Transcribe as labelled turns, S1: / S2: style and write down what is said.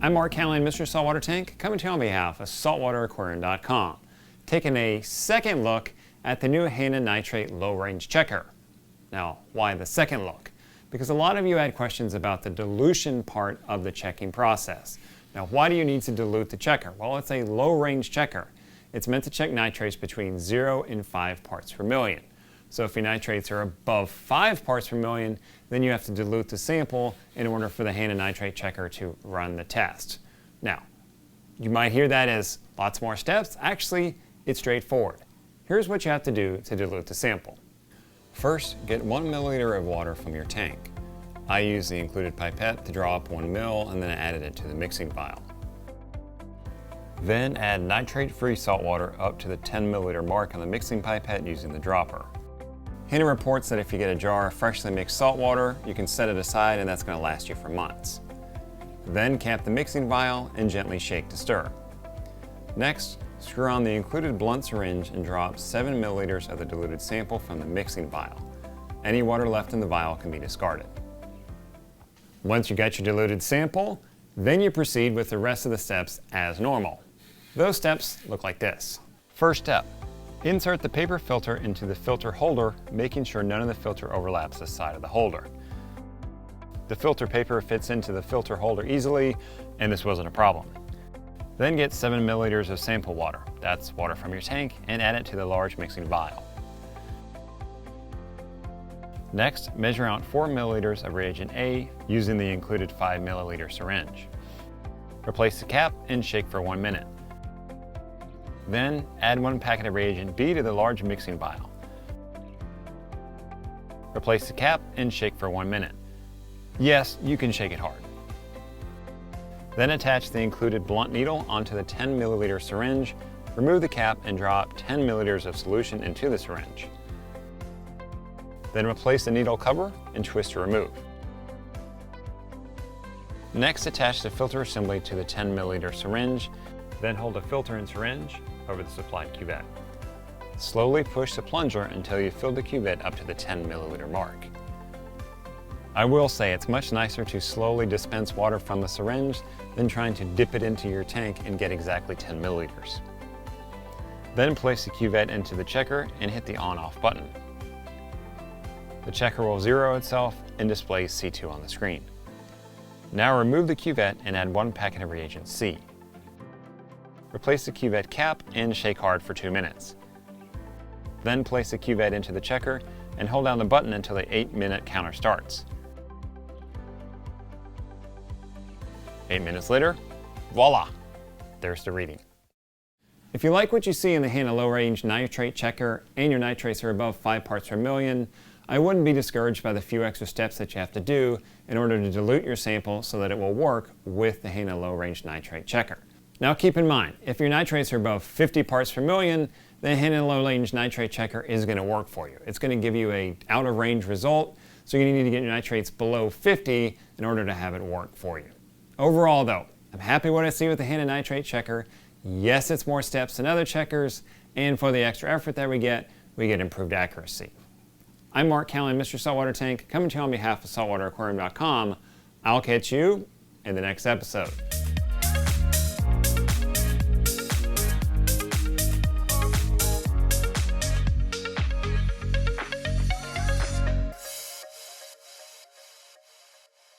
S1: I'm Mark Callahan, Mr. Saltwater Tank, coming to you on behalf of SaltwaterAquarium.com, taking a second look at the new Hanna Nitrate Low Range Checker. Now, why the second look? Because a lot of you had questions about the dilution part of the checking process. Now, why do you need to dilute the checker? Well, it's a low range checker. It's meant to check nitrates between 0 and 5 parts per million. So if your nitrates are above 5 parts per million, then you have to dilute the sample in order for the Hanna Nitrate Checker to run the test. Now, you might hear that as lots more steps. Actually, it's straightforward. Here's what you have to do to dilute the sample. First, get 1 milliliter of water from your tank. I use the included pipette to draw up 1 ml and then added it to the mixing vial. Then add nitrate-free salt water up to the 10 milliliter mark on the mixing pipette using the dropper. Hanna reports that if you get a jar of freshly mixed salt water, you can set it aside and that's going to last you for months. Then cap the mixing vial and gently shake to stir. Next, screw on the included blunt syringe and draw up 7 milliliters of the diluted sample from the mixing vial. Any water left in the vial can be discarded. Once you got your diluted sample, then you proceed with the rest of the steps as normal. Those steps look like this. First step. Insert the paper filter into the filter holder, making sure none of the filter overlaps the side of the holder. The filter paper fits into the filter holder easily, and this wasn't a problem. Then get 7 milliliters of sample water, that's water from your tank, and add it to the large mixing vial. Next, measure out 4 milliliters of reagent A using the included 5 milliliter syringe. Replace the cap and shake for 1 minute. Then, add 1 packet of reagent B to the large mixing vial. Replace the cap and shake for 1 minute. Yes, you can shake it hard. Then attach the included blunt needle onto the 10 milliliter syringe, remove the cap and draw up 10 milliliters of solution into the syringe. Then replace the needle cover and twist to remove. Next, attach the filter assembly to the 10 milliliter syringe, then hold the filter and syringe over the supplied cuvette. Slowly push the plunger until you fill the cuvette up to the 10 milliliter mark. I will say it's much nicer to slowly dispense water from the syringe than trying to dip it into your tank and get exactly 10 milliliters. Then place the cuvette into the checker and hit the on-off button. The checker will zero itself and display C2 on the screen. Now remove the cuvette and add 1 packet of reagent C. Replace the cuvette cap and shake hard for 2 minutes. Then place the cuvette into the checker and hold down the button until the 8-minute counter starts. 8 minutes later, voila! There's the reading. If you like what you see in the Hanna Low Range Nitrate Checker and your nitrates are above 5 parts per million, I wouldn't be discouraged by the few extra steps that you have to do in order to dilute your sample so that it will work with the Hanna Low Range Nitrate Checker. Now keep in mind, if your nitrates are above 50 parts per million, the Hanna Low Range Nitrate Checker is going to work for you. It's going to give you an out of range result, so you need to get your nitrates below 50 in order to have it work for you. Overall though, I'm happy with what I see with the Hanna Nitrate Checker. Yes, it's more steps than other checkers, and for the extra effort that we get improved accuracy. I'm Mark Callahan, Mr. Saltwater Tank, coming to you on behalf of SaltwaterAquarium.com. I'll catch you in the next episode.